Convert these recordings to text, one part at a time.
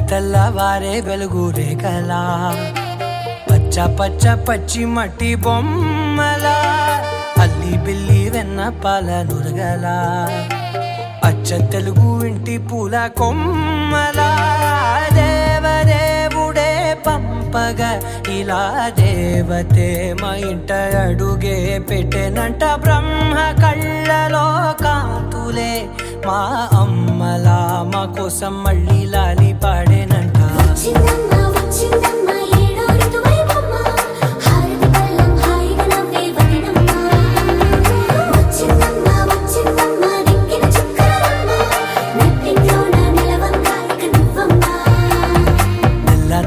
తెల్లవారే వెలుగు రేఖలా పచ్చ పచ్చ పచ్చి మట్టి బొమ్మలా అల్లి బిల్లి వెన్న పాల నురగలా అచ్చ తెలుగు ఇంటి పూల కొమ్మలా దేవదేవుడే పంపగా ఇలా దేవతే మా ఇంట అడుగే పెట్టెనంట బ్రహ్మ కళ్ళలో కాంతులే మా అమ్మలా మా కోసం మళ్ళీ లాలి పాడేనంట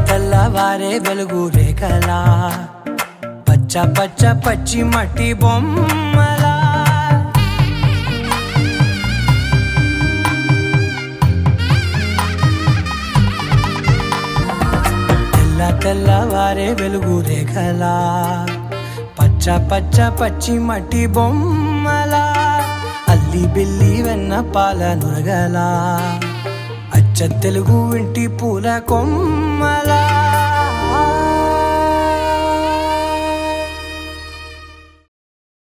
తెల్లవారే వెలుగు రేఖలా పచ్చ పచ్చ పచ్చి మట్టి బొమ్మలా తెల్లవారే వెలుగు రేఖలా పచ్చ పచ్చ పచ్చి మట్టి బొమ్మలా అల్లి బిల్లి వెన్న పాల నురగలా అచ్చ తెలుగు ఇంటి పూల కొమ్మలా